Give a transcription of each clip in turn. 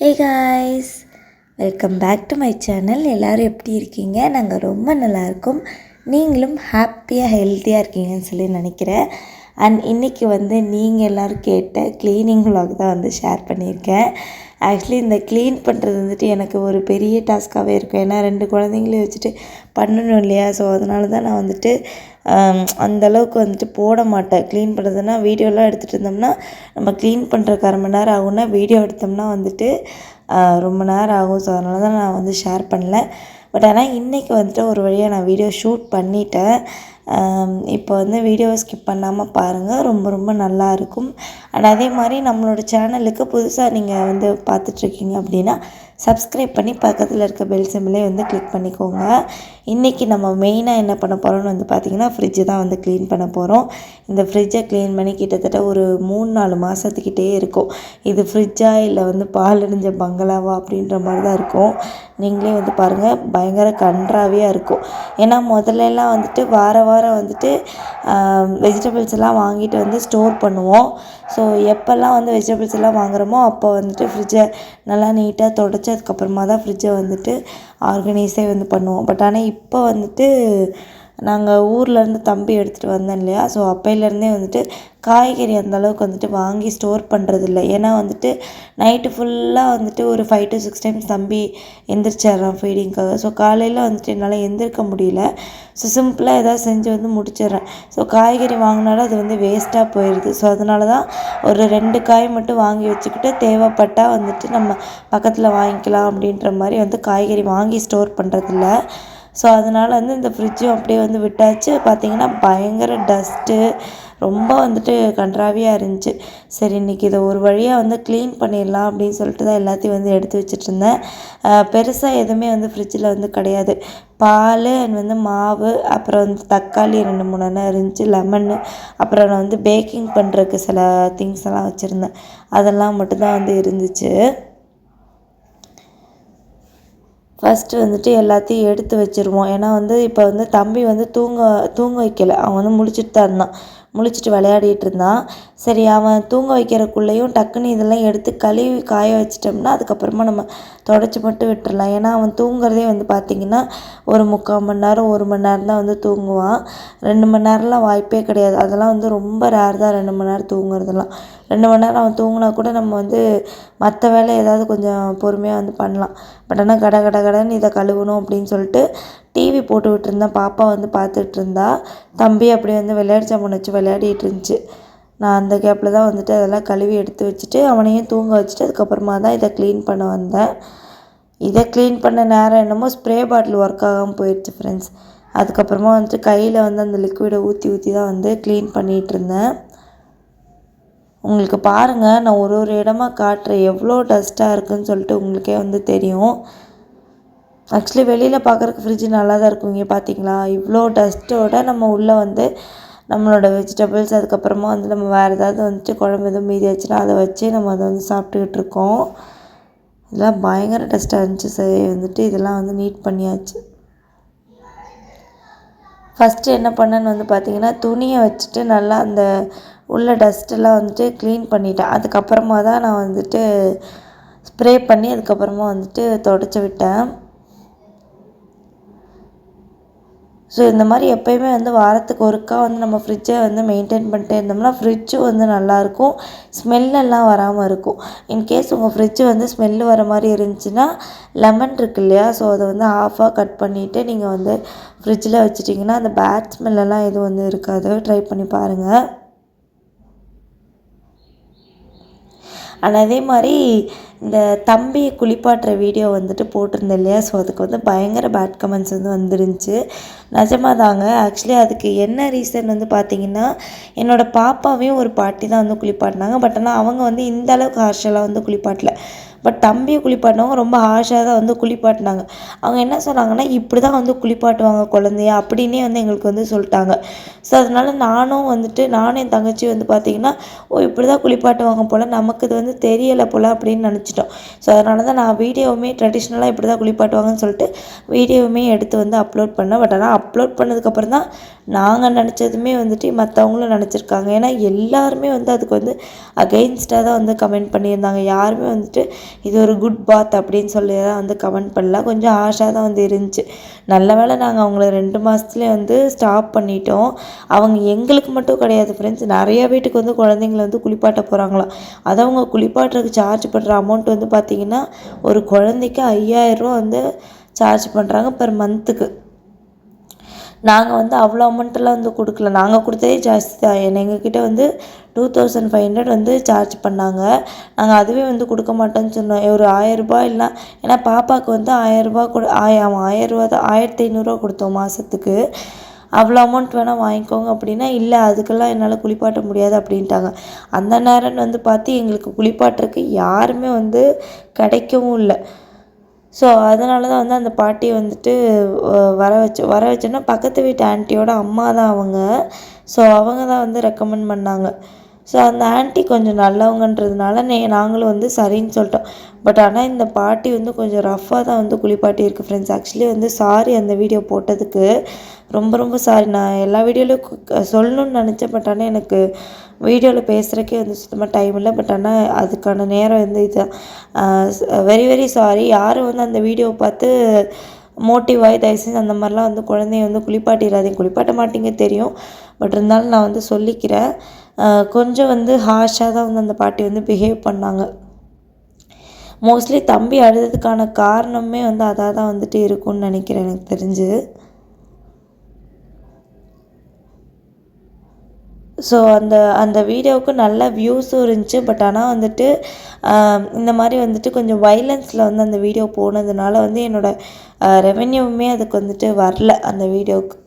Hey guys, welcome back to my channel. எல்லோரும் எப்படி இருக்கீங்க? நாங்கள் ரொம்ப நல்லாயிருக்கோம். நீங்களும் ஹாப்பியாக ஹெல்த்தியாக இருக்கீங்கன்னு சொல்லி நினைக்கிறேன். அண்ட் இன்றைக்கி நீங்கள் எல்லோரும் கேட்ட க்ளீனிங் vlog தான் ஷேர் பண்ணியிருக்கேன். ஆக்சுவலி இந்த க்ளீன் பண்ணுறது எனக்கு ஒரு பெரிய டாஸ்க்காகவே இருக்கும். ஏன்னா 2 குழந்தைங்களையும் வச்சுட்டு பண்ணணும் இல்லையா? ஸோ அதனால தான் நான் அந்தளவுக்கு போட மாட்டேன். க்ளீன் பண்ணுறதுனா வீடியோலாம் எடுத்துகிட்டு இருந்தோம்னா நம்ம க்ளீன் பண்ணுறக்கு 1/2 மணி நேரம் ஆகும்னா, வீடியோ எடுத்தோம்னா ரொம்ப நேரம் ஆகும். ஸோ அதனால தான் நான் ஷேர் பண்ணல. பட் ஆனால் இன்றைக்கி ஒரு வழியாக நான் வீடியோ ஷூட் பண்ணிட்டேன். இப்போ வீடியோவை ஸ்கிப் பண்ணாமல் பாருங்கள். ரொம்ப ரொம்ப நல்லாயிருக்கும். அண்ட் அதே மாதிரி நம்மளோட சேனலுக்கு புதுசாக நீங்கள் பார்த்துட்ருக்கீங்க அப்படின்னா சப்ஸ்கிரைப் பண்ணி பக்கத்தில் இருக்க பெல் சிம்பிளே கிளிக் பண்ணிக்கோங்க. இன்றைக்கி நம்ம மெயினாக என்ன பண்ண போகிறோம்னு பார்த்திங்கன்னா ஃப்ரிட்ஜை தான் க்ளீன் பண்ண போகிறோம். இந்த ஃப்ரிட்ஜை க்ளீன் பண்ணி கிட்டத்தட்ட ஒரு 3-4 மாதத்துக்கிட்டே இருக்கும். இது ஃப்ரிட்ஜா இல்லை பாலடைஞ்ச பங்களாவா அப்படின்ற மாதிரி தான் இருக்கும். நீங்களே பாருங்கள், பயங்கர கன்றாவியாக இருக்கும். ஏன்னா முதல்லலாம் வாரம் வெஜிடபிள்ஸ் எல்லாம் வாங்கிட்டு ஸ்டோர் பண்ணுவோம். ஸோ எப்போல்லாம் வெஜிடபிள்ஸ் எல்லாம் வாங்குகிறோமோ அப்போ ஃப்ரிட்ஜை நல்லா நீட்டாக தொடச்சி அதுக்கப்புறமா தான் ஃப்ரிட்ஜை ஆர்கனைஸே பண்ணுவோம். பட் ஆனால் இப்போ நாங்கள் ஊர்லேருந்து தம்பி எடுத்துகிட்டு வந்தேன் இல்லையா? ஸோ அப்போலேருந்தே காய்கறி அந்தளவுக்கு வாங்கி ஸ்டோர் பண்ணுறதில்ல. ஏன்னா நைட்டு ஃபுல்லாக ஒரு 5 to 6 டைம்ஸ் தம்பி எந்திரிச்சிட்றான் ஃபீடிங்க்காக. ஸோ காலையில் என்னால் எந்திரிக்க முடியல. ஸோ சிம்பிளாக எதாவது செஞ்சு முடிச்சிடுறேன். ஸோ காய்கறி வாங்கினாலும் அது வேஸ்ட்டாக போயிடுது. ஸோ அதனால தான் ஒரு 2 காய் மட்டும் வாங்கி வச்சுக்கிட்டு தேவைப்பட்டால் நம்ம பக்கத்தில் வாங்கிக்கலாம் அப்படின்ற மாதிரி காய்கறி வாங்கி ஸ்டோர் பண்ணுறதில்ல. ஸோ அதனால் இந்த ஃப்ரிட்ஜும் அப்படியே விட்டாச்சு. பார்த்திங்கன்னா பயங்கர டஸ்ட்டு, ரொம்ப கன்றாவியாக இருந்துச்சு. சரி, இன்றைக்கி இதை ஒரு வழியாக க்ளீன் பண்ணிடலாம் அப்படின்னு சொல்லிட்டு தான் எல்லாத்தையும் எடுத்து வச்சுட்ருந்தேன். பெருசாக எதுவுமே ஃப்ரிட்ஜில் கிடையாது. பால் அண்ட் மாவு, அப்புறம் தக்காளி 2-3 எண்ணெய் இருந்துச்சு, லெமன்னு, அப்புறம் நான் பேக்கிங் பண்ணுறதுக்கு சில திங்ஸ் எல்லாம் வச்சுருந்தேன். அதெல்லாம் மட்டும்தான் இருந்துச்சு. ஃபஸ்ட்டு எல்லாத்தையும் எடுத்து வச்சுருவோம். ஏன்னா இப்போ தம்பி தூங்க வைக்கலை. அவன் முழிச்சிட்டு தான் இருந்தான். முழிச்சிட்டு விளையாடிட்டு இருந்தான். சரி, அவன் தூங்க வைக்கிறக்குள்ளேயும் டக்குன்னு இதெல்லாம் எடுத்து கழுவி காய வச்சிட்டோம்னா அதுக்கப்புறமா நம்ம தொடச்சி மட்டும் விட்டுறலாம். ஏன்னா அவன் தூங்குறதே பார்த்திங்கன்னா ஒரு 3/4 மணி நேரம் 1 மணி நேரம் தான் தூங்குவான். 2 மணி நேரம்லாம் வாய்ப்பே கிடையாது. அதெல்லாம் ரொம்ப ரேர் தான் 2 மணி நேரம் தூங்குறதெல்லாம். 2 மணி நேரம் அவன் தூங்கினா கூட நம்ம மற்ற வேலை ஏதாவது கொஞ்சம் பொறுமையாக பண்ணலாம். பட் ஆனால் கடன்னு இதை கழுவணும் அப்படின்னு சொல்லிட்டு டிவி போட்டு விட்டுருந்தேன். பாப்பா பார்த்துட்டு இருந்தா. தம்பி அப்படி விளையாட்டு சாமான் வச்சு விளையாடிட்டு இருந்துச்சு. நான் அந்த கேப்பில் தான் அதெல்லாம் கழுவி எடுத்து வச்சுட்டு அவனையும் தூங்க வச்சுட்டு அதுக்கப்புறமா தான் இதை க்ளீன் பண்ண வந்தேன். இதை க்ளீன் பண்ண நேரம் என்னமோ ஸ்ப்ரே பாட்டில் ஒர்க் ஆகாமல் போயிடுச்சு ஃப்ரெண்ட்ஸ். அதுக்கப்புறமா கையில் அந்த லிக்விடை ஊற்றி தான் க்ளீன் பண்ணிகிட்டு இருந்தேன். உங்களுக்கு பாருங்கள், நான் ஒரு இடமா காட்டுறேன் எவ்வளோ டஸ்ட்டாக இருக்குதுன்னு சொல்லிட்டு உங்களுக்கே தெரியும். ஆக்சுவலி வெளியில் பார்க்குறக்கு ஃப்ரிட்ஜ் நல்லா தான் இருக்கும். இங்கே பார்த்தீங்களா, இவ்வளோ டஸ்ட்டோட நம்ம உள்ளே நம்மளோட வெஜிடபிள்ஸ், அதுக்கப்புறமா நம்ம வேறு ஏதாவது குழம்பு எதுவும் மீதி ஆச்சுன்னா அதை வச்சு நம்ம அதை சாப்பிட்டுக்கிட்டு இருக்கோம். இதெல்லாம் பயங்கர டஸ்ட்டாக இருந்துச்சு. சரி, இதெல்லாம் நீட் பண்ணியாச்சு. ஃபஸ்ட்டு என்ன பண்ணேன்னு பார்த்தீங்கன்னா துணியை வச்சுட்டு நல்லா அந்த உள்ள டஸ்ட்டெல்லாம் க்ளீன் பண்ணிட்டேன். அதுக்கப்புறமா தான் நான் ஸ்ப்ரே பண்ணி அதுக்கப்புறமா தொடச்சி விட்டேன். ஸோ இந்த மாதிரி எப்போயுமே வாரத்துக்கு ஒருக்கா நம்ம ஃப்ரிட்ஜை மெயின்டைன் பண்ணிட்டே இருந்தோம்னா ஃப்ரிட்ஜும் நல்லாயிருக்கும், ஸ்மெல்லெல்லாம் வராமல் இருக்கும். இன்கேஸ் உங்கள் ஃப்ரிட்ஜு ஸ்மெல்லு வர மாதிரி இருந்துச்சுன்னா லெமன் இருக்கு இல்லையா? ஸோ அதை ஹாஃபாக கட் பண்ணிவிட்டு நீங்கள் ஃப்ரிட்ஜில் வச்சுட்டிங்கன்னா அந்த பேட் ஸ்மெல்லெல்லாம் எதுவும் இருக்காது. ட்ரை பண்ணி பாருங்கள். ஆனால் அதே மாதிரி இந்த தம்பியை குளிப்பாட்டுற வீடியோ போட்டிருந்தேன் இல்லையா? ஸோ அதுக்கு பயங்கர பேட் கமெண்ட்ஸ் வந்துருந்துச்சு. நிஜமாக தாங்க. ஆக்சுவலி அதுக்கு என்ன ரீசன் பார்த்தீங்கன்னா, என்னோடய பாப்பாவையும் ஒரு பாட்டி தான் குளிப்பாட்டினாங்க. பட் ஆனால் அவங்க இந்த அளவுக்கு ஹார்ஷெல்லாம் குளிப்பாட்டல. பட் தம்பியை குளிப்பாட்டினவங்க ரொம்ப ஹார்ஷாக தான் குளிப்பாட்டினாங்க. அவங்க என்ன சொன்னாங்கன்னா, இப்படி தான் குளிப்பாட்டுவாங்க குழந்தைய அப்படின்னே எங்களுக்கு சொல்லிட்டாங்க. ஸோ அதனால் நானும் நானும் என் தங்கச்சி பார்த்திங்கன்னா, ஓ இப்படி தான் குளிப்பாட்டுவாங்க போல், நமக்கு இது தெரியலை போல் அப்படின்னு நினச்சிட்டோம். ஸோ அதனால தான் நான் வீடியோவுமே ட்ரெடிஷ்னலாக இப்படி தான் குளிப்பாட்டுவாங்கன்னு சொல்லிட்டு வீடியோவுமே எடுத்து அப்லோட் பண்ணேன். பட் ஆனால் அப்லோட் பண்ணதுக்கப்புறம் தான் நாங்கள் நினச்சதுமே வந்துட்டு மற்றவங்களும் நினச்சிருக்காங்க. ஏன்னா எல்லாருமே வந்து அதுக்கு வந்து அகெயின்ஸ்டாக தான் வந்து கமெண்ட் பண்ணியிருந்தாங்க. யாருமே வந்துட்டு இது ஒரு குட் பாத் அப்படின்னு சொல்லி தான் வந்து கமெண்ட் பண்ணல. கொஞ்சம் ஹார்ஷாக தான் வந்து இருந்துச்சு. நல்ல வேளை நாங்கள் அவங்கள 2 மாதத்துலேயே வந்து ஸ்டாப் பண்ணிட்டோம். அவங்க எங்களுக்கு மட்டும் கிடையாது ஃப்ரெண்ட்ஸ், நிறைய வீட்டுக்கு வந்து குழந்தைங்கள வந்து குளிப்பாட்ட போகிறாங்களாம். அது அவங்க குளிப்பாட்டுறதுக்கு சார்ஜ் பண்ணுற அமௌண்ட் வந்து பார்த்திங்கன்னா ஒரு குழந்தைக்கு 5000 ரூபா வந்து சார்ஜ் பண்ணுறாங்க பெர் மந்த்துக்கு. நாங்கள் வந்து அவ்வளோ அமௌண்ட்டெல்லாம் வந்து கொடுக்கல. நாங்கள் கொடுத்ததே ஜாஸ்தி தான். எங்ககிட்ட வந்து 2500 வந்து சார்ஜ் பண்ணாங்க. நாங்கள் அதுவே வந்து கொடுக்க மாட்டோம்னு சொன்னோம். ஒரு 1000 ரூபா இல்லை, ஏன்னா பாப்பாவுக்கு வந்து 1000 ரூபா கூட 1000 ரூபா தான், 1500 ரூபா கொடுத்தோம் மாதத்துக்கு. அவ்வளோ அமௌண்ட் வேணால் வாங்கிக்கோங்க அப்படின்னா, இல்லை அதுக்கெல்லாம் என்னால் குளிப்பாட்ட முடியாது அப்படின்ட்டாங்க. அந்த நேரம் வந்து பார்த்து எங்களுக்கு குளிப்பாட்டுறதுக்கு யாருமே வந்து கிடைக்கவும் இல்லை. ஸோ அதனால தான் வந்து அந்த பாட்டியை வந்துட்டு வர வச்சோன்னா பக்கத்து வீட்டு ஆன்ட்டியோட அம்மா தான் அவங்க. ஸோ அவங்க தான் வந்து ரெக்கமெண்ட் பண்ணாங்க. ஸோ அந்த ஆன்ட்டி கொஞ்சம் நல்லவங்கன்றதுனால நாங்களும் வந்து சரின்னு சொல்லிட்டோம். பட் ஆனால் இந்த பாட்டி வந்து கொஞ்சம் ரஃப்பாக தான் வந்து குளிப்பாட்டியிருக்கு ஃப்ரெண்ட்ஸ். ஆக்சுவலி வந்து சாரி அந்த வீடியோ போட்டதுக்கு ரொம்ப ரொம்ப சாரி. நான் எல்லா வீடியோலையும் சொல்லணும்னு நினச்சேன். பட் ஆனால் எனக்கு வீடியோவில் பேசுகிறக்கே வந்து சுத்தமாக டைம் இல்லை. பட் ஆனால் அதுக்கான நேரம் வந்து இதுதான். Very very sorry. யாரும் வந்து அந்த வீடியோவை பார்த்து மோட்டிவ் ஆகி தயவுசெஞ்சு அந்த மாதிரிலாம் வந்து குழந்தைய வந்து குளிப்பாட்டிடாதீங்க. குளிப்பாட்ட மாட்டீங்க தெரியும், பட் இருந்தாலும் நான் வந்து சொல்லிக்கிறேன். கொஞ்சம் வந்து ஹார்ஷாக தான் வந்து அந்த பாட்டி வந்து பிஹேவ் பண்ணாங்க. மோஸ்ட்லி தம்பி அழுதுறதுக்கான காரணமே வந்து அதாக தான் வந்துட்டு இருக்கும்னு நினைக்கிறேன் எனக்கு தெரிஞ்சு. ஸோ அந்த வீடியோவுக்கு நல்ல வியூஸும் இருந்துச்சு. பட் ஆனால் வந்துட்டு இந்த மாதிரி வந்துட்டு கொஞ்சம் வைலன்ஸில் வந்து அந்த வீடியோ போனதுனால வந்து என்னோடய ரெவென்யூவுமே அதுக்கு வந்துட்டு வரல அந்த வீடியோவுக்கு.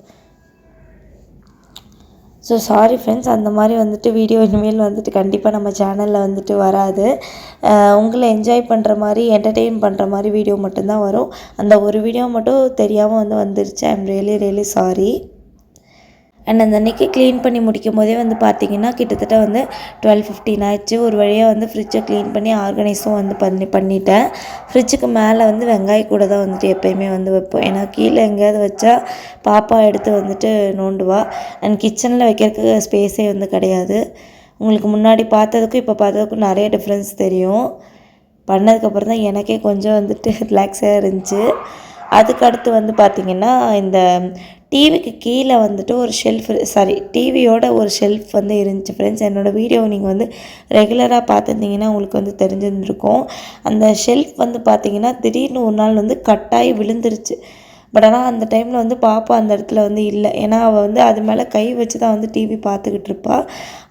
ஸோ சாரி ஃப்ரெண்ட்ஸ், அந்த மாதிரி வந்துட்டு வீடியோ இனிமேல் வந்துட்டு கண்டிப்பாக நம்ம சேனலில் வந்துட்டு வராது. உங்களை என்ஜாய் பண்ணுற மாதிரி என்டர்டெயின் பண்ணுற மாதிரி வீடியோ மட்டும்தான் வரும். அந்த ஒரு வீடியோ மட்டும் தெரியாமல் வந்து வந்துருச்சு. I am really really sorry. And அந்த அன்றைக்கி க்ளீன் பண்ணி முடிக்கும் போதே வந்து பார்த்திங்கன்னா கிட்டத்தட்ட வந்து 12:15 ஆயிடுச்சு. ஒரு வழியாக வந்து ஃப்ரிட்ஜை க்ளீன் பண்ணி ஆர்கனைஸும் வந்து பண்ணிட்டேன். ஃப்ரிட்ஜுக்கு மேலே வந்து வெங்காய கூட தான் வந்துட்டு எப்போயுமே வந்து வைப்போம். ஏன்னா கீழே எங்கேயாவது வச்சா பாப்பா எடுத்து வந்துட்டு நோண்டுவா. அண்ட் கிச்சனில் வைக்கிறதுக்கு ஸ்பேஸே வந்து கிடையாது. உங்களுக்கு முன்னாடி பார்த்ததுக்கும் இப்போ பார்த்ததுக்கும் நிறைய டிஃப்ரென்ஸ் தெரியும். பண்ணதுக்கப்புறம் தான் எனக்கே கொஞ்சம் வந்துட்டு ரிலாக்ஸாக இருந்துச்சு. அதுக்கடுத்து வந்து பார்த்திங்கன்னா இந்த டிவிக்கு கீழே வந்துட்டு ஒரு டிவியோட ஒரு ஷெல்ஃப் வந்து இருந்துச்சு ஃப்ரெண்ட்ஸ். என்னோடய வீடியோவை நீங்கள் வந்து ரெகுலராக பார்த்துருந்தீங்கன்னா உங்களுக்கு வந்து தெரிஞ்சிருந்துருக்கும். அந்த ஷெல்ஃப் வந்து பார்த்திங்கன்னா திடீர்னு ஒரு நாள் வந்து கட்டாயி விழுந்துருச்சு. பட் ஆனால் அந்த டைமில் வந்து பாப்பா அந்த இடத்துல வந்து இல்லை. ஏன்னா அவள் வந்து அது மேலே கை வச்சு தான் வந்து டிவி பார்த்துக்கிட்டு இருப்பாள்.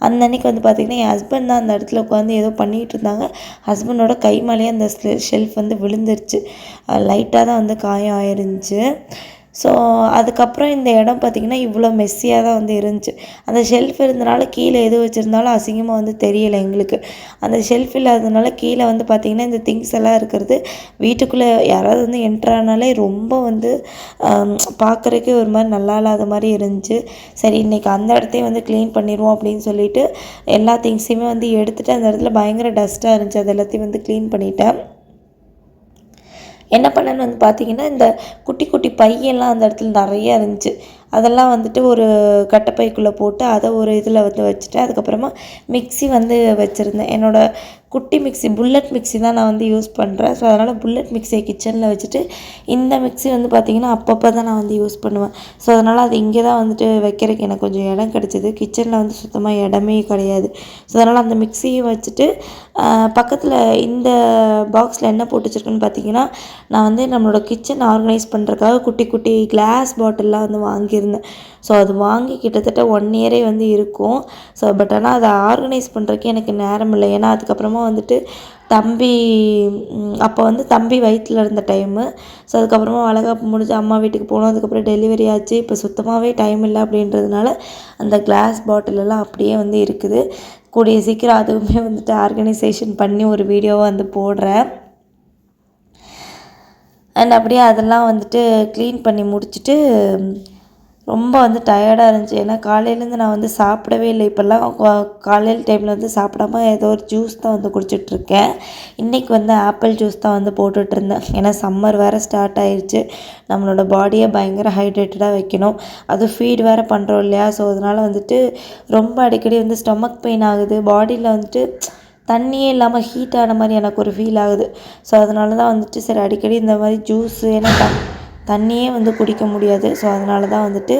அந்த அன்றைக்கி வந்து பார்த்திங்கன்னா என் ஹஸ்பண்ட் தான் அந்த இடத்துல உட்காந்து ஏதோ பண்ணிகிட்டு இருந்தாங்க. ஹஸ்பண்டோட கை மேலேயே அந்த ஷெல்ஃப் வந்து விழுந்துருச்சு. லைட்டாக தான் வந்து காயம் ஆயிருந்துச்சு. ஸோ அதுக்கப்புறம் இந்த இடம் பார்த்திங்கன்னா இவ்வளோ மெஸ்ஸியாக தான் வந்து இருந்துச்சு. அந்த ஷெல்ஃப் இருந்தனால கீழே எது வச்சுருந்தாலும் அசிங்கமாக வந்து தெரியலை எங்களுக்கு. அந்த ஷெல்ஃப் இல்லாததுனால கீழே வந்து பார்த்திங்கன்னா இந்த திங்ஸ் எல்லாம் இருக்கிறது வீட்டுக்குள்ளே யாராவது வந்து என்ட்ரானாலே ரொம்ப வந்து பார்க்குறக்கே ஒரு மாதிரி நல்லா இல்லாத மாதிரி இருந்துச்சு. சரி இன்றைக்கி அந்த இடத்தையும் வந்து க்ளீன் பண்ணிடுவோம் அப்படின்னு சொல்லிட்டு எல்லா திங்ஸையுமே வந்து எடுத்துகிட்டு அந்த இடத்துல பயங்கர டஸ்ட்டாக இருந்துச்சு. அது எல்லாத்தையும் வந்து க்ளீன் பண்ணிட்டேன். என்ன பண்ணேன்னு வந்து பார்த்திங்கன்னா இந்த குட்டி குட்டி பையெல்லாம் அந்த இடத்துல நிறையா இருந்துச்சு. அதெல்லாம் வந்துட்டு ஒரு கட்டைப்பைக்குள்ளே போட்டு அதை ஒரு இதில் வந்து வச்சுட்டு அதுக்கப்புறமா மிக்ஸி வந்து வச்சுருந்தேன். என்னோடய குட்டி மிக்ஸி புல்லட் மிக்ஸி தான் நான் வந்து யூஸ் பண்ணுறேன். ஸோ அதனால் புல்லட் மிக்ஸியை கிச்சனில் வச்சுட்டு இந்த மிக்ஸி வந்து பார்த்திங்கன்னா அப்பப்போ தான் நான் வந்து யூஸ் பண்ணுவேன். ஸோ அதனால் அது இங்கே தான் வந்துட்டு வைக்கிறதுக்கு எனக்கு கொஞ்சம் இடம் கிடச்சிது. கிச்சனில் வந்து சுத்தமாக இடமே கிடையாது. ஸோ அதனால் அந்த மிக்ஸியை வச்சுட்டு பக்கத்தில் இந்த பாக்ஸில் என்ன போட்டு வச்சுருக்கேன்னு பார்த்திங்கன்னா நான் வந்து நம்மளோட கிச்சன் ஆர்கனைஸ் பண்ணுறதுக்காக குட்டி குட்டி கிளாஸ் பாட்டில்லாம் வந்து வாங்கியிருந்தேன். ஸோ அது வாங்கி கிட்டத்தட்ட 1 இயரே வந்து இருக்கும். ஸோ பட் ஆனால் அதை ஆர்கனைஸ் பண்ணுறதுக்கு எனக்கு நேரம் இல்லை. ஏன்னா அதுக்கப்புறமா வந்துட்டு அப்போ வந்து தம்பி வயிற்றில் இருந்த டைமு. ஸோ அதுக்கப்புறமா வளைகாப்பு முடிஞ்சு அம்மா வீட்டுக்கு போனோம். அதுக்கப்புறம் டெலிவரி ஆச்சு. இப்போ சுத்தமாகவே டைம் இல்லை அப்படின்றதுனால அந்த கிளாஸ் பாட்டிலெல்லாம் அப்படியே வந்து இருக்குது. கூடிய சீக்கிரம் அதுவுமே வந்துட்டு ஆர்கனைசேஷன் பண்ணி ஒரு வீடியோவை வந்து போடுறேன். அண்ட் அப்படியே அதெல்லாம் வந்துட்டு க்ளீன் பண்ணி முடிச்சுட்டு ரொம்ப வந்து டயர்டாக இருந்துச்சு. ஏன்னா காலையிலேருந்து நான் வந்து சாப்பிடவே இல்லை. இப்போல்லாம் காலையில் டைமில் வந்து சாப்பிடாம ஏதோ ஒரு ஜூஸ் தான் வந்து குடிச்சிட்ருக்கேன். இன்றைக்கி வந்து ஆப்பிள் ஜூஸ் தான் வந்து போட்டுட்ருந்தேன். ஏன்னா சம்மர் வேறு ஸ்டார்ட் ஆயிடுச்சு. நம்மளோட பாடியை பயங்கர ஹைட்ரேட்டடாக வைக்கணும். அதுவும் ஃபீட் வேறு பண்ணுறோம் இல்லையா? ஸோ அதனால் வந்துட்டு ரொம்ப அடிக்கடி வந்து ஸ்டொமக் பெயின் ஆகுது. பாடியில் வந்துட்டு தண்ணியே இல்லாமல் ஹீட் ஆன மாதிரி எனக்கு ஒரு ஃபீல் ஆகுது. ஸோ அதனால தான் வந்துட்டு சரி அடிக்கடி இந்த மாதிரி ஜூஸு ஏன்னா தண்ணியே வந்து குடிக்க முடியாது. ஸோ அதனால தான் வந்துட்டு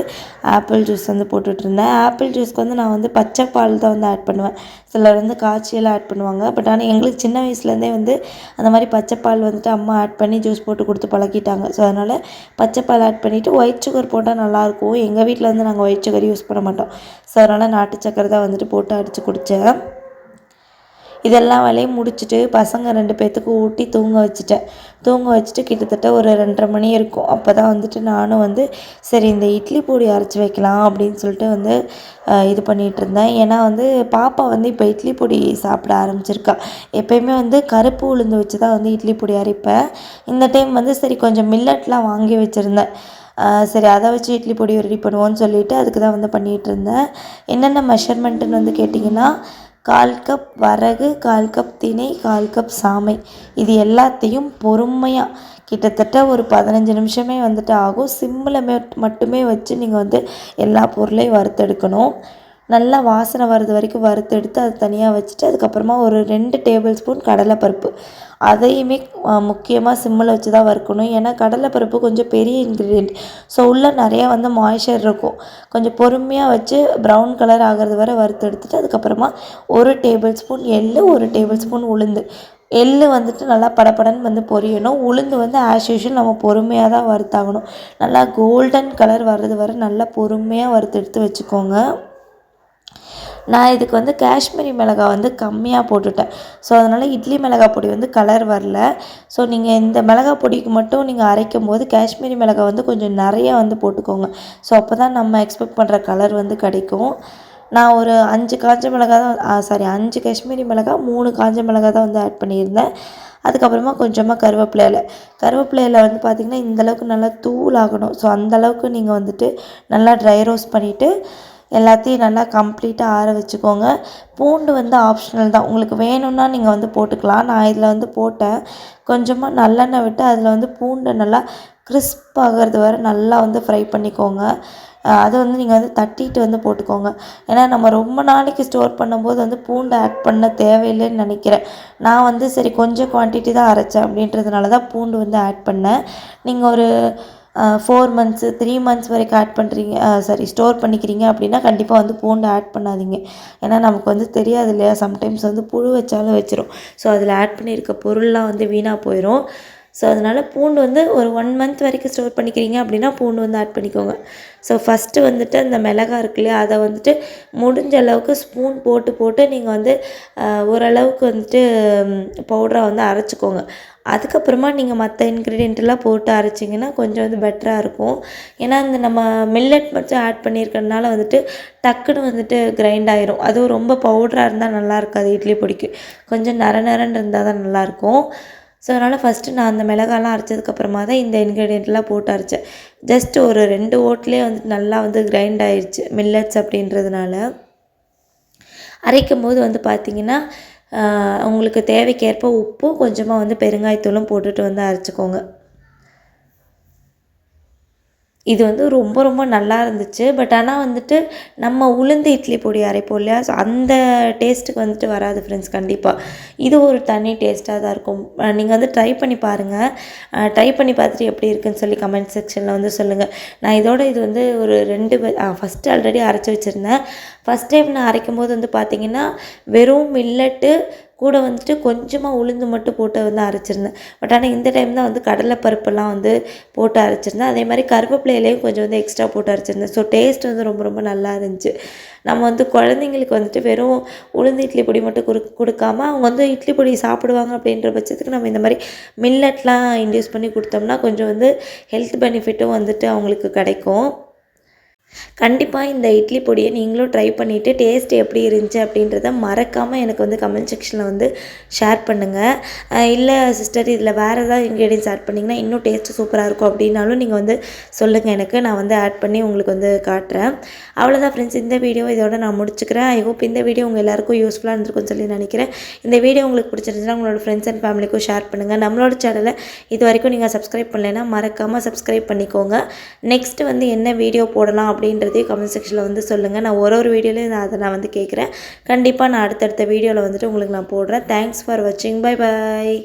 ஆப்பிள் ஜூஸ் வந்து போட்டுட்ருந்தேன். ஆப்பிள் ஜூஸ்க்கு வந்து நான் வந்து பச்சை பால் தான் வந்து ஆட் பண்ணுவேன். சிலர் வந்து காய்ச்சியெல்லாம் ஆட் பண்ணுவாங்க. பட் ஆனால் எங்களுக்கு சின்ன வயசுலேருந்தே வந்து அந்த மாதிரி பச்சை பால் வந்துட்டு அம்மா ஆட் பண்ணி ஜூஸ் போட்டு கொடுத்து பழக்கிட்டாங்க. ஸோ அதனால் பச்சை பால் ஆட் பண்ணிவிட்டு ஒயிட் சுகர் போட்டால் நல்லாயிருக்கும். எங்கள் வீட்டில் வந்து நாங்கள் ஒயிட் சுகர் யூஸ் பண்ண மாட்டோம். ஸோ அதனால் நாட்டு சக்கரை தான் வந்துட்டு போட்டு அடித்து குடித்தேன். இதெல்லாம் வேலையும் முடிச்சுட்டு பசங்க 2 பேர்த்துக்கு ஊட்டி தூங்க வச்சுட்டு கிட்டத்தட்ட ஒரு 2:30 மணி இருக்கும். அப்போ தான் வந்துட்டு நானும் வந்து சரி இந்த இட்லி பொடி அரைச்சி வைக்கலாம் அப்படின்னு சொல்லிட்டு வந்து இது பண்ணிகிட்ருந்தேன். ஏன்னா வந்து பாப்பா வந்து இப்போ இட்லி பொடி சாப்பிட ஆரம்பிச்சிருக்கா. எப்போயுமே வந்து கருப்பு உளுந்து வச்சு தான் வந்து இட்லி பொடி அரைப்பேன். இந்த டைம் வந்து சரி கொஞ்சம் மில்லட்லாம் வாங்கி வச்சுருந்தேன். சரி அதை வச்சு இட்லி பொடி ரெடி பண்ணுவோன்னு சொல்லிவிட்டு அதுக்கு தான் வந்து பண்ணிகிட்ருந்தேன். என்னென்ன மெஷர்மெண்ட்டுன்னு வந்து கேட்டிங்கன்னா 1/4 கப் வரகு, 1/4 கப் திணை, 1/4 கப் சாமை. இது எல்லாத்தையும் பொறுமையாக கிட்டத்தட்ட ஒரு 15 நிமிஷமே வந்துட்டு ஆகும். சிம்மில் மட்டுமே வச்சு நீங்கள் வந்து எல்லா பொருளையும் வறுத்தெடுக்கணும். நல்லா வாசனை வர்றது வரைக்கும் வறுத்தெடுத்து அது தனியாக வச்சுட்டு அதுக்கப்புறமா ஒரு 2 டேபிள் ஸ்பூன் கடலைப்பருப்பு அதையுமே முக்கியமாக சிம்மில் வச்சு தான் வறுக்கணும். ஏன்னா கடலைப்பருப்பு கொஞ்சம் பெரிய இன்க்ரீடியன்ட். ஸோ உள்ளே நிறையா வந்து மாய்ஸ்சர் இருக்கும். கொஞ்சம் பொறுமையாக வச்சு ப்ரௌன் கலர் ஆகிறது வரை வறுத்தெடுத்துட்டு அதுக்கப்புறமா 1 டேபிள் ஸ்பூன் எள்ளு, 1 டேபிள் ஸ்பூன் உளுந்து. எள்ளு வந்துட்டு நல்லா படபடன்னு வந்து பொரியணும். உளுந்து வந்து ஆஸ் யூஷுவல் நம்ம பொறுமையாக தான் வறுத்தாகணும். நல்லா கோல்டன் கலர் வர்றது வரை நல்லா பொறுமையாக வறுத்தெடுத்து வச்சுக்கோங்க. நான் இதுக்கு வந்து காஷ்மீரி மிளகாய் வந்து கம்மியாக போட்டுட்டேன். ஸோ அதனால் இட்லி மிளகாய் பொடி வந்து கலர் வரல. ஸோ நீங்கள் இந்த மிளகாய் பொடிக்கு மட்டும் நீங்கள் அரைக்கும் போது காஷ்மீரி மிளகாய் வந்து கொஞ்சம் நிறையா வந்து போட்டுக்கோங்க. ஸோ அப்போ தான் நம்ம எக்ஸ்பெக்ட் பண்ணுற கலர் வந்து கிடைக்கும். நான் ஒரு 5 காஞ்ச மிளகாய் தான் 5 காஷ்மீரி மிளகாய் 3 காஞ்ச மிளகாய் தான் வந்து ஆட் பண்ணியிருந்தேன். அதுக்கப்புறமா கொஞ்சமாக கருவேப்பிலையில் வந்து பார்த்திங்கன்னா இந்தளவுக்கு நல்லா தூள் ஆகணும். ஸோ அந்தளவுக்கு நீங்கள் வந்துட்டு நல்லா ட்ரை ரோஸ்ட் பண்ணிவிட்டு எல்லாத்தையும் நல்லா கம்ப்ளீட்டாக ஆற வச்சுக்கோங்க. பூண்டு வந்து ஆப்ஷனல் தான். உங்களுக்கு வேணும்னா நீங்கள் வந்து போட்டுக்கலாம். நான் இதில் வந்து போட்டேன். கொஞ்சமாக நல்லெண்ணெய் விட்டு அதில் வந்து பூண்டை நல்லா கிறிஸ்ப் ஆகிறது வரை நல்லா வந்து ஃப்ரை பண்ணிக்கோங்க. அது வந்து நீங்கள் வந்து தட்டிட்டு வந்து போட்டுக்கோங்க. ஏன்னா நம்ம ரொம்ப நாளைக்கு ஸ்டோர் பண்ணும்போது வந்து பூண்டு ஆட் பண்ண தேவையில்லைன்னு நினைக்கிறேன். நான் வந்து சரி கொஞ்சம் குவான்டிட்டி தான் அரைச்சேன் அப்படின்றதுனால தான் பூண்டு வந்து ஆட் பண்ணேன். நீங்கள் ஒரு 4 மந்த்ஸு 3 மந்த்ஸ் வரைக்கும் ஆட் பண்ணுறீங்க ஸ்டோர் பண்ணிக்கிறீங்க அப்படின்னா கண்டிப்பாக வந்து பூண்டு ஆட் பண்ணாதீங்க. ஏன்னா நமக்கு வந்து தெரியாது இல்லையா? சம்டைம்ஸ் வந்து புழு வச்சாலும் வச்சிரும். ஸோ அதில் ஆட் பண்ணியிருக்க பொருள்லாம் வந்து வீணாக போயிடும். ஸோ அதனால் பூண்டு வந்து ஒரு 1 மந்த் வரைக்கும் ஸ்டோர் பண்ணிக்கிறீங்க அப்படின்னா பூண்டு வந்து ஆட் பண்ணிக்கோங்க. ஸோ ஃபஸ்ட்டு வந்துட்டு அந்த மிளகாய் இருக்கு இல்லையா? அதை வந்துட்டு முடிஞ்ச அளவுக்கு ஸ்பூன் போட்டு நீங்கள் வந்து ஓரளவுக்கு வந்துட்டு பவுடராக வந்து அரைச்சிக்கோங்க. அதுக்கப்புறமா நீங்கள் மற்ற இன்க்ரீடியண்ட்டெல்லாம் போட்டு அரைச்சிங்கன்னா கொஞ்சம் வந்து பெட்டராக இருக்கும். ஏன்னா இந்த நம்ம மில்லட் மட்டும் ஆட் பண்ணியிருக்கறனால வந்துட்டு டக்குன்னு வந்துட்டு கிரைண்ட் ஆயிரும். அதுவும் ரொம்ப பவுடராக இருந்தால் நல்லா இருக்காது இட்லி பொடிக்கு. கொஞ்சம் நரன்னு இருந்தால் தான் நல்லாயிருக்கும். ஸோ அதனால் ஃபஸ்ட்டு நான் அந்த மிளகாலாம் அரைச்சதுக்கப்புறமா தான் இந்த இன்க்ரீடியண்ட்லாம் போட்டு அரைச்சேன். ஜஸ்ட் ஒரு 2 ஓட்லேயே வந்துட்டு நல்லா வந்து கிரைண்ட் ஆயிடுச்சு மில்லட்ஸ் அப்படின்றதுனால. அரைக்கும் போது வந்து பார்த்திங்கன்னா உங்களுக்கு தேவைக்கேற்ப உப்பும் கொஞ்சமாக வந்து பெருங்காயத்தூளும் போட்டுட்டு வந்து அரைச்சிக்கோங்க. இது வந்து ரொம்ப ரொம்ப நல்லா இருந்துச்சு. பட் ஆனால் வந்துட்டு நம்ம உளுந்து இட்லி பொடி அரைப்போம் இல்லையா? ஸோ அந்த டேஸ்ட்டுக்கு வந்துட்டு வராது ஃப்ரெண்ட்ஸ் கண்டிப்பாக. இது ஒரு தனி டேஸ்ட்டாக தான் இருக்கும். நீங்கள் வந்து ட்ரை பண்ணி பாருங்கள். ட்ரை பண்ணி பார்த்துட்டு எப்படி இருக்குன்னு சொல்லி கமெண்ட் செக்ஷனில் வந்து சொல்லுங்கள். நான் இது வந்து ஒரு 2 ஃபஸ்ட்டு ஆல்ரெடி அரைச்சி வச்சுருந்தேன். ஃபஸ்ட் டைம் நான் அரைக்கும் போது வந்து பார்த்திங்கன்னா வெறும் மில்லட்டு கூட வந்துட்டு கொஞ்சமாக உளுந்து மட்டும் போட்டு வந்து அரைச்சிருந்தேன். பட் ஆனால் இந்த டைம் தான் வந்து கடலைப்பருப்பெல்லாம் வந்து போட்டு அரைச்சிருந்தேன். அதே மாதிரி கருவேப்பிலையிலையும் கொஞ்சம் வந்து எக்ஸ்ட்ரா போட்டு அரைச்சிருந்தேன். ஸோ டேஸ்ட் வந்து ரொம்ப ரொம்ப நல்லா இருந்துச்சு. நம்ம வந்து குழந்தைங்களுக்கு வந்துட்டு வெறும் உளுந்து இட்லி பொடி மட்டும் கொடுக்காம அவங்க வந்து இட்லி பொடி சாப்பிடுவாங்க அப்படின்ற பட்சத்துக்கு நம்ம இந்த மாதிரி மில்லட்லாம் இன்டியூஸ் பண்ணி கொடுத்தோம்னா கொஞ்சம் வந்து ஹெல்த் பெனிஃபிட்டும் வந்துட்டு அவங்களுக்கு கிடைக்கும். கண்டிப்பாக இந்த இட்லி பொடியை நீங்களும் ட்ரை பண்ணிவிட்டு டேஸ்ட் எப்படி இருந்துச்சு அப்படின்றத மறக்காமல் எனக்கு வந்து கமெண்ட் செக்ஷனில் வந்து ஷேர் பண்ணுங்கள். இல்லை சிஸ்டர் இதில் வேறு ஏதாவது இன்க்ரீடியன்ஸ் ஆட் பண்ணிங்கன்னா இன்னும் டேஸ்ட்டு சூப்பராக இருக்கும் அப்படின்னாலும் நீங்கள் வந்து சொல்லுங்கள் எனக்கு. நான் வந்து ஆட் பண்ணி உங்களுக்கு வந்து காட்டுறேன். அவ்வளோதான் ஃப்ரெண்ட்ஸ், இந்த வீடியோ இதோட நான் முடிச்சுக்கிறேன். ஐ ஹோப் இந்த வீடியோ உங்கள் எல்லாருக்கும் யூஸ்ஃபுல்லாக இருந்திருக்கும்னு சொல்லி நினைக்கிறேன். இந்த வீடியோ உங்களுக்கு பிடிச்சிருந்துச்சுன்னா உங்களோட ஃப்ரெண்ட்ஸ் அண்ட் ஃபேமிலிக்கும் ஷேர் பண்ணுங்கள். நம்மளோட சேனலை இது வரைக்கும் நீங்கள் சப்ஸ்கிரைப் பண்ணலைன்னா மறக்காமல் சப்ஸ்கிரைப் பண்ணிக்கோங்க. நெக்ஸ்ட்டு வந்து என்ன வீடியோ போடலாம் அப்படின்றதையும் கமெண்ட் செக்ஷனில் வந்து சொல்லுங்கள். நான் ஒரு வீடியோலையும் நான் வந்து கேட்குறேன். கண்டிப்பாக நான் அடுத்தடுத்த வீடியோவில் வந்துட்டு உங்களுக்கு நான் போடுறேன். தேங்க்ஸ் ஃபார் வாட்சிங். Bye bye.